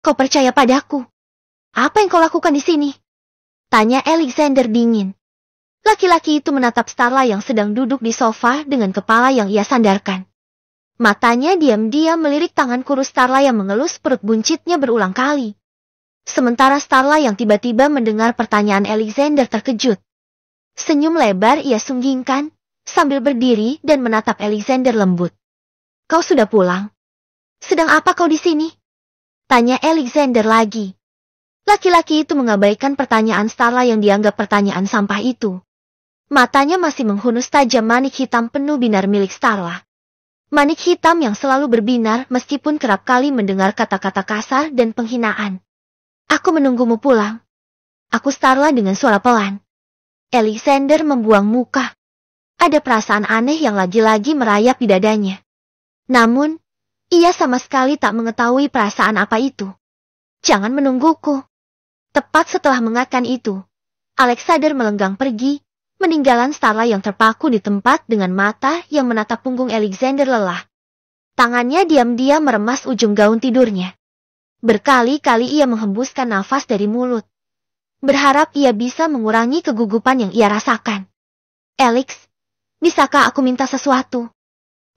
Kau percaya padaku? Apa yang kau lakukan di sini? Tanya Alexander dingin. Laki-laki itu menatap Starla yang sedang duduk di sofa dengan kepala yang ia sandarkan. Matanya diam-diam melirik tangan kurus Starla yang mengelus perut buncitnya berulang kali. Sementara Starla yang tiba-tiba mendengar pertanyaan Alexander terkejut. Senyum lebar ia sunggingkan, sambil berdiri dan menatap Alexander lembut. Kau sudah pulang? Sedang apa kau di sini? Tanya Alexander lagi. Laki-laki itu mengabaikan pertanyaan Starla yang dianggap pertanyaan sampah itu. Matanya masih menghunus tajam manik hitam penuh binar milik Starla. Manik hitam yang selalu berbinar meskipun kerap kali mendengar kata-kata kasar dan penghinaan. Aku menunggumu pulang. Aku Starla dengan suara pelan. Alexander membuang muka. Ada perasaan aneh yang lagi-lagi merayap di dadanya. Namun, ia sama sekali tak mengetahui perasaan apa itu. Jangan menungguku. Tepat setelah mengatakan itu, Alexander melenggang pergi, meninggalan Starla yang terpaku di tempat dengan mata yang menatap punggung Alexander lelah. Tangannya diam-diam meremas ujung gaun tidurnya. Berkali-kali ia menghembuskan nafas dari mulut. Berharap ia bisa mengurangi kegugupan yang ia rasakan. Alex, bisakah aku minta sesuatu?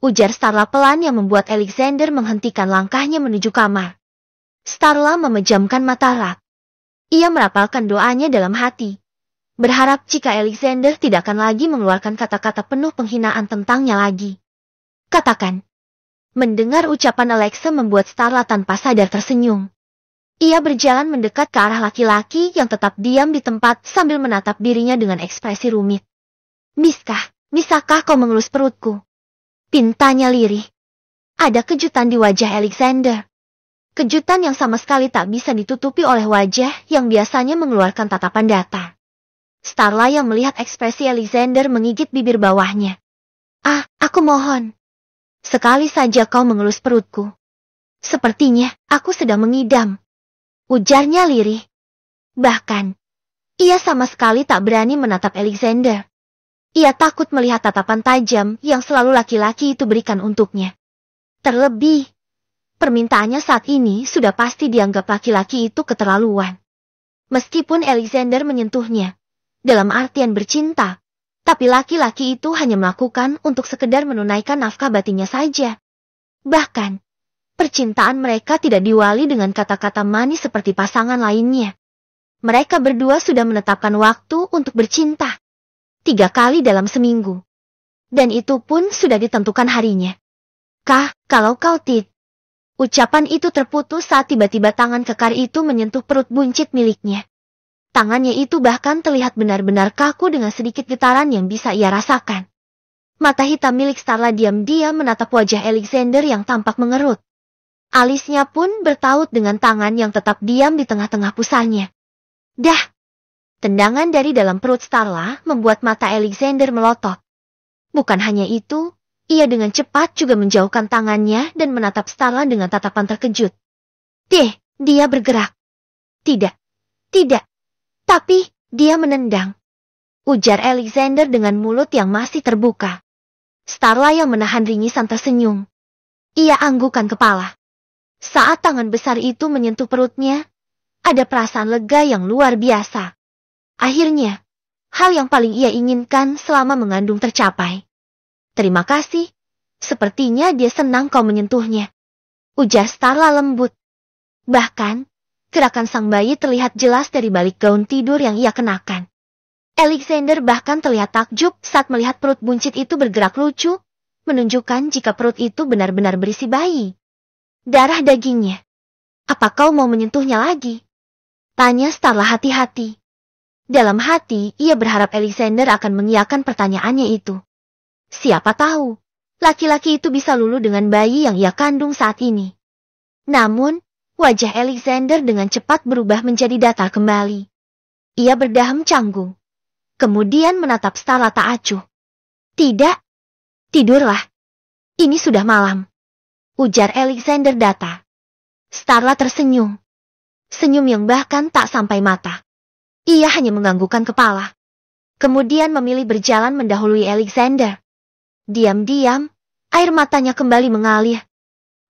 Ujar Starla pelan yang membuat Alexander menghentikan langkahnya menuju kamar. Starla memejamkan mata erat. Ia merapalkan doanya dalam hati. Berharap jika Alexander tidak akan lagi mengeluarkan kata-kata penuh penghinaan tentangnya lagi. Katakan. Mendengar ucapan Alexa membuat Starla tanpa sadar tersenyum. Ia berjalan mendekat ke arah laki-laki yang tetap diam di tempat sambil menatap dirinya dengan ekspresi rumit. Bisakah kau mengelus perutku? Pintanya lirih. Ada kejutan di wajah Alexander. Kejutan yang sama sekali tak bisa ditutupi oleh wajah yang biasanya mengeluarkan tatapan datar. Starla yang melihat ekspresi Alexander menggigit bibir bawahnya. Aku mohon. Sekali saja kau mengelus perutku. Sepertinya aku sedang mengidam. Ujarnya lirih. Bahkan, ia sama sekali tak berani menatap Alexander. Ia takut melihat tatapan tajam yang selalu laki-laki itu berikan untuknya. Terlebih, permintaannya saat ini sudah pasti dianggap laki-laki itu keterlaluan. Meskipun Alexander menyentuhnya, dalam artian bercinta, tapi laki-laki itu hanya melakukan untuk sekedar menunaikan nafkah batinnya saja. Bahkan, percintaan mereka tidak diwali dengan kata-kata manis seperti pasangan lainnya. Mereka berdua sudah menetapkan waktu untuk bercinta. 3 kali dalam seminggu. Dan itu pun sudah ditentukan harinya. Kalau kau Ucapan itu terputus saat tiba-tiba tangan kekar itu menyentuh perut buncit miliknya. Tangannya itu bahkan terlihat benar-benar kaku dengan sedikit getaran yang bisa ia rasakan. Mata hitam milik Starla diam-diam menatap wajah Alexander yang tampak mengerut. Alisnya pun bertaut dengan tangan yang tetap diam di tengah-tengah pusarnya. Dah! Tendangan dari dalam perut Starla membuat mata Alexander melotot. Bukan hanya itu, ia dengan cepat juga menjauhkan tangannya dan menatap Starla dengan tatapan terkejut. Dia bergerak. Tidak. Tapi, dia menendang. Ujar Alexander dengan mulut yang masih terbuka. Starla yang menahan ringisan tersenyum. Ia anggukan kepala. Saat tangan besar itu menyentuh perutnya, ada perasaan lega yang luar biasa. Akhirnya, hal yang paling ia inginkan selama mengandung tercapai. Terima kasih. Sepertinya dia senang kau menyentuhnya. Ujar Starla lembut. Bahkan, gerakan sang bayi terlihat jelas dari balik gaun tidur yang ia kenakan. Alexander bahkan terlihat takjub saat melihat perut buncit itu bergerak lucu, menunjukkan jika perut itu benar-benar berisi bayi. Darah dagingnya. Apa kau mau menyentuhnya lagi? Tanya Starla hati-hati. Dalam hati, ia berharap Alexander akan mengiyakan pertanyaannya itu. Siapa tahu, laki-laki itu bisa luluh dengan bayi yang ia kandung saat ini. Namun, wajah Alexander dengan cepat berubah menjadi datar kembali. Ia berdaham canggung. Kemudian menatap Starla tak acuh. Tidak. Tidurlah. Ini sudah malam. Ujar Alexander datar. Starla tersenyum. Senyum yang bahkan tak sampai mata. Ia hanya menganggukkan kepala. Kemudian memilih berjalan mendahului Alexander. Diam-diam, air matanya kembali mengalir.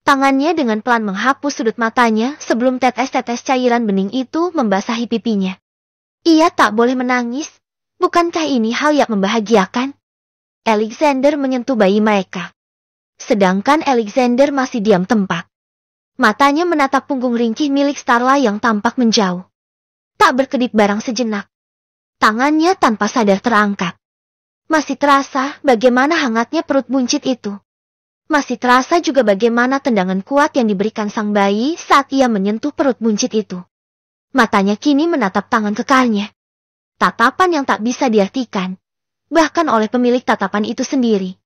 Tangannya dengan pelan menghapus sudut matanya sebelum tetes-tetes cairan bening itu membasahi pipinya. Ia tak boleh menangis. Bukankah ini hal yang membahagiakan? Alexander menyentuh bayi mereka. Sedangkan Alexander masih diam tempat. Matanya menatap punggung ringkih milik Starla yang tampak menjauh. Tak berkedip barang sejenak. Tangannya tanpa sadar terangkat. Masih terasa bagaimana hangatnya perut buncit itu. Masih terasa juga bagaimana tendangan kuat yang diberikan sang bayi saat ia menyentuh perut buncit itu. Matanya kini menatap tangan kekalnya. Tatapan yang tak bisa diartikan, bahkan oleh pemilik tatapan itu sendiri.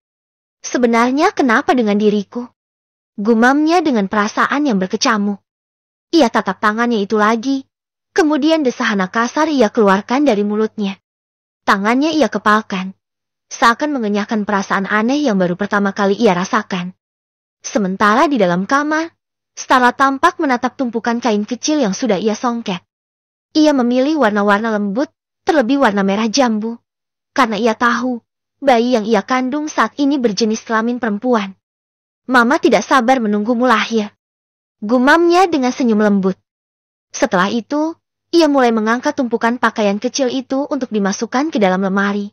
Sebenarnya kenapa dengan diriku? Gumamnya dengan perasaan yang berkecamuk. Ia tatap tangannya itu lagi, kemudian desahana kasar ia keluarkan dari mulutnya. Tangannya ia kepalkan. Seakan mengenyahkan perasaan aneh yang baru pertama kali ia rasakan. Sementara di dalam kamar, Starla tampak menatap tumpukan kain kecil yang sudah ia songket. Ia memilih warna-warna lembut, terlebih warna merah jambu. Karena ia tahu, bayi yang ia kandung saat ini berjenis kelamin perempuan. Mama tidak sabar menunggumu lahir. Gumamnya dengan senyum lembut. Setelah itu, ia mulai mengangkat tumpukan pakaian kecil itu untuk dimasukkan ke dalam lemari.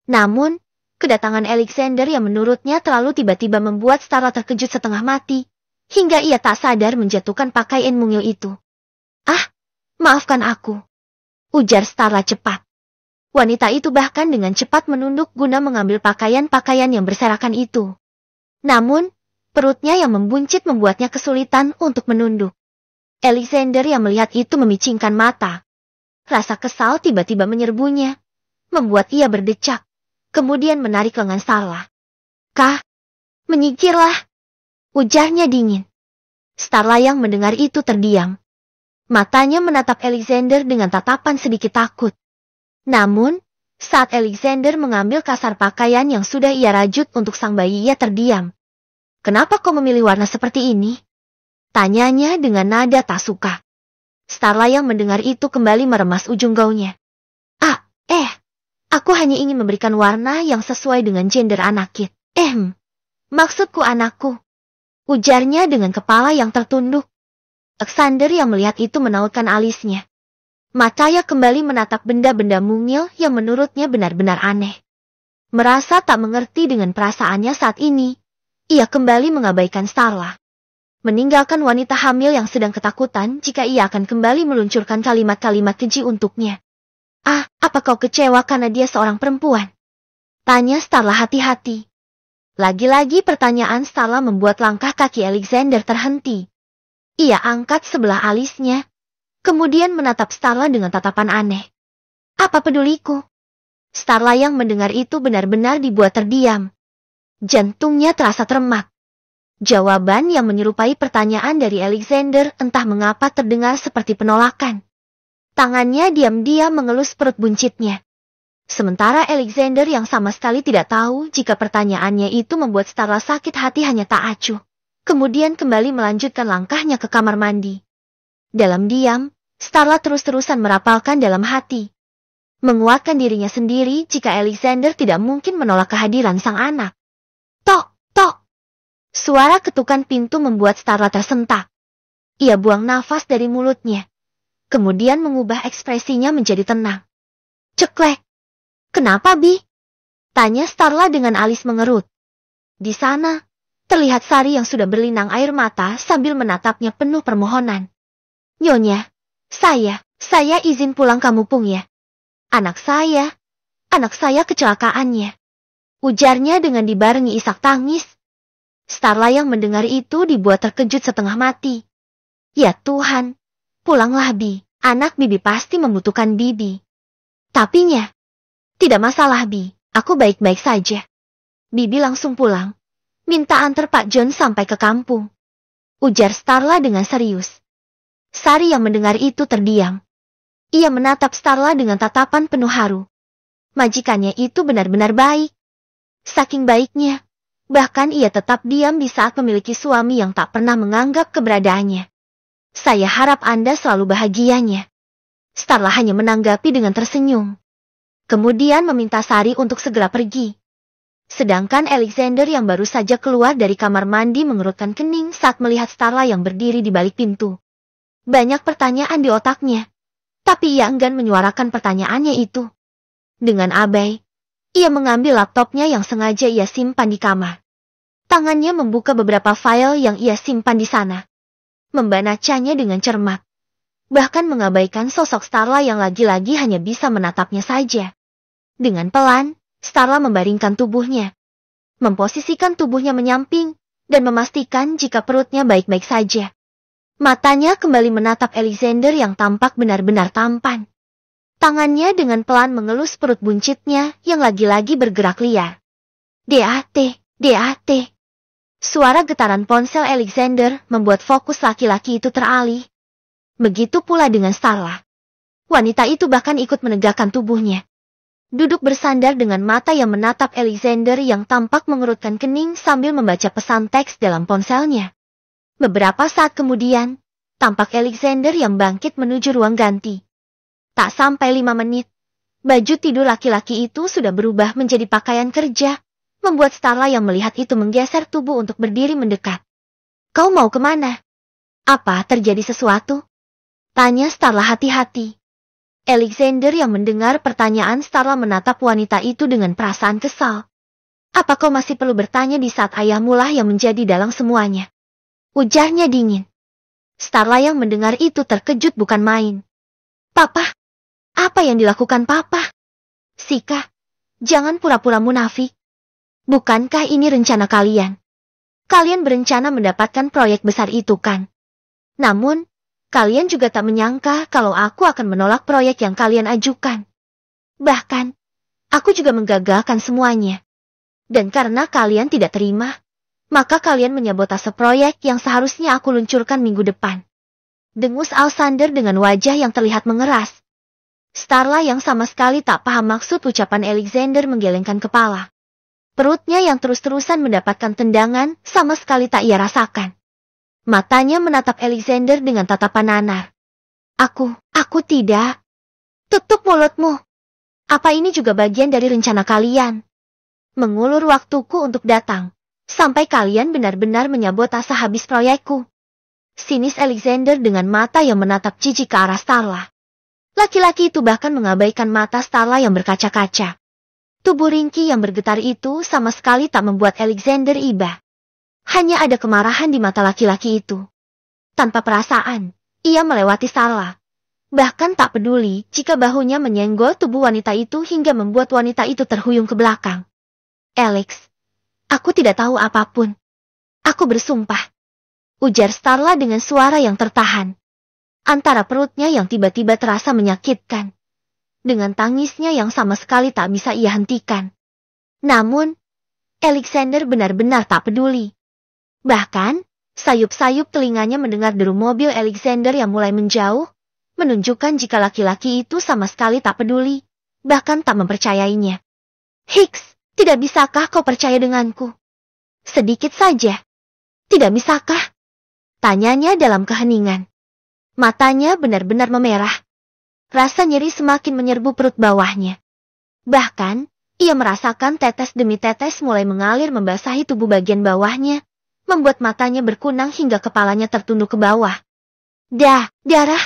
Namun, kedatangan Alexander yang menurutnya terlalu tiba-tiba membuat Starla terkejut setengah mati, hingga ia tak sadar menjatuhkan pakaian mungil itu. "Ah, maafkan aku," ujar Starla cepat. Wanita itu bahkan dengan cepat menunduk guna mengambil pakaian-pakaian yang berserakan itu. Namun, perutnya yang membuncit membuatnya kesulitan untuk menunduk. Alexander yang melihat itu memicingkan mata. Rasa kesal tiba-tiba menyerbunya, membuat ia berdecak. Kemudian menarik lengan Starla. "Kah? Menyingkirlah," ujarnya dingin. Starla yang mendengar itu terdiam. Matanya menatap Alexander dengan tatapan sedikit takut. Namun, saat Alexander mengambil kasar pakaian yang sudah ia rajut untuk sang bayi, ia terdiam. "Kenapa kau memilih warna seperti ini?" tanyanya dengan nada tak suka. Starla yang mendengar itu kembali meremas ujung gaunnya. Aku hanya ingin memberikan warna yang sesuai dengan gender anak kit." Maksudku anakku," ujarnya dengan kepala yang tertunduk. Alexander yang melihat itu menautkan alisnya. Matanya kembali menatap benda-benda mungil yang menurutnya benar-benar aneh. Merasa tak mengerti dengan perasaannya saat ini, ia kembali mengabaikan Starla. Meninggalkan wanita hamil yang sedang ketakutan jika ia akan kembali meluncurkan kalimat-kalimat keji untuknya. Apa kau kecewa karena dia seorang perempuan?" tanya Starla hati-hati. Lagi-lagi pertanyaan Starla membuat langkah kaki Alexander terhenti. Ia angkat sebelah alisnya, kemudian menatap Starla dengan tatapan aneh. "Apa peduliku?" Starla yang mendengar itu benar-benar dibuat terdiam. Jantungnya terasa teremak. Jawaban yang menyerupai pertanyaan dari Alexander entah mengapa terdengar seperti penolakan. Tangannya diam-diam mengelus perut buncitnya. Sementara Alexander yang sama sekali tidak tahu jika pertanyaannya itu membuat Starla sakit hati hanya tak acuh. Kemudian kembali melanjutkan langkahnya ke kamar mandi. Dalam diam, Starla terus-terusan merapalkan dalam hati. Menguatkan dirinya sendiri jika Alexander tidak mungkin menolak kehadiran sang anak. Tok, tok. Suara ketukan pintu membuat Starla tersentak. Ia buang nafas dari mulutnya. Kemudian mengubah ekspresinya menjadi tenang. "Ceklek. Kenapa, Bi?" tanya Starla dengan alis mengerut. Di sana, terlihat Sari yang sudah berlinang air mata sambil menatapnya penuh permohonan. "Nyonya, saya izin pulang ke Mupung ya. Anak saya kecelakaannya," ujarnya dengan dibarengi isak tangis. Starla yang mendengar itu dibuat terkejut setengah mati. "Ya Tuhan. Pulanglah, Bi. Anak Bibi pasti membutuhkan Bibi." "Tapinya, tidak masalah, Bi. Aku baik-baik saja." Bibi langsung pulang. "Minta antar Pak John sampai ke kampung," ujar Starla dengan serius. Sari yang mendengar itu terdiam. Ia menatap Starla dengan tatapan penuh haru. Majikannya itu benar-benar baik. Saking baiknya, bahkan ia tetap diam di saat memiliki suami yang tak pernah menganggap keberadaannya. "Saya harap Anda selalu bahagianya." Starla hanya menanggapi dengan tersenyum. Kemudian meminta Sari untuk segera pergi. Sedangkan Alexander yang baru saja keluar dari kamar mandi mengerutkan kening saat melihat Starla yang berdiri di balik pintu. Banyak pertanyaan di otaknya, tapi ia enggan menyuarakan pertanyaannya itu. Dengan abai, ia mengambil laptopnya yang sengaja ia simpan di kamar. Tangannya membuka beberapa file yang ia simpan di sana. Membacanya dengan cermat. Bahkan mengabaikan sosok Starla yang lagi-lagi hanya bisa menatapnya saja. Dengan pelan, Starla membaringkan tubuhnya. Memposisikan tubuhnya menyamping, dan memastikan jika perutnya baik-baik saja. Matanya kembali menatap Alexander yang tampak benar-benar tampan. Tangannya dengan pelan mengelus perut buncitnya yang lagi-lagi bergerak liar. DAT, DAT. Suara getaran ponsel Alexander membuat fokus laki-laki itu teralih. Begitu pula dengan Starla. Wanita itu bahkan ikut menegakkan tubuhnya. Duduk bersandar dengan mata yang menatap Alexander yang tampak mengerutkan kening sambil membaca pesan teks dalam ponselnya. Beberapa saat kemudian, tampak Alexander yang bangkit menuju ruang ganti. Tak sampai 5 menit, baju tidur laki-laki itu sudah berubah menjadi pakaian kerja, membuat Starla yang melihat itu menggeser tubuh untuk berdiri mendekat. Kau mau kemana? Apa terjadi sesuatu? Tanya Starla hati-hati. Alexander yang mendengar pertanyaan Starla menatap wanita itu dengan perasaan kesal. Apa kau masih perlu bertanya di saat ayahmu lah yang menjadi dalang semuanya? Ujarnya dingin. Starla yang mendengar itu terkejut bukan main. Papa, apa yang dilakukan Papa? Sika, jangan pura-pura munafik. Bukankah ini rencana kalian? Kalian berencana mendapatkan proyek besar itu kan? Namun, kalian juga tak menyangka kalau aku akan menolak proyek yang kalian ajukan. Bahkan, aku juga menggagalkan semuanya. Dan karena kalian tidak terima, maka kalian menyabotase proyek yang seharusnya aku luncurkan minggu depan. Dengus Alexander dengan wajah yang terlihat mengeras. Starla yang sama sekali tak paham maksud ucapan Alexander menggelengkan kepala. Perutnya yang terus-terusan mendapatkan tendangan sama sekali tak ia rasakan. Matanya menatap Alexander dengan tatapan nanar. Aku tidak. Tutup mulutmu. Apa ini juga bagian dari rencana kalian? Mengulur waktuku untuk datang, sampai kalian benar-benar menyabotase habis proyekku. Sinis Alexander dengan mata yang menatap jijik ke arah Starla. Laki-laki itu bahkan mengabaikan mata Starla yang berkaca-kaca. Tubuh ringkih yang bergetar itu sama sekali tak membuat Alexander iba. Hanya ada kemarahan di mata laki-laki itu. Tanpa perasaan, ia melewati Starla. Bahkan tak peduli jika bahunya menyenggol tubuh wanita itu hingga membuat wanita itu terhuyung ke belakang. Alex, aku tidak tahu apapun. Aku bersumpah. Ujar Starla dengan suara yang tertahan. Antara perutnya yang tiba-tiba terasa menyakitkan. Dengan tangisnya yang sama sekali tak bisa ia hentikan. Namun, Alexander benar-benar tak peduli. Bahkan, sayup-sayup telinganya mendengar deru mobil Alexander yang mulai menjauh, menunjukkan jika laki-laki itu sama sekali tak peduli, bahkan tak mempercayainya. Hicks, tidak bisakah kau percaya denganku? Sedikit saja. Tidak bisakah? Tanyanya dalam keheningan. Matanya benar-benar memerah. Rasa nyeri semakin menyerbu perut bawahnya. Bahkan, ia merasakan tetes demi tetes mulai mengalir membasahi tubuh bagian bawahnya, membuat matanya berkunang hingga kepalanya tertunduk ke bawah. Darah!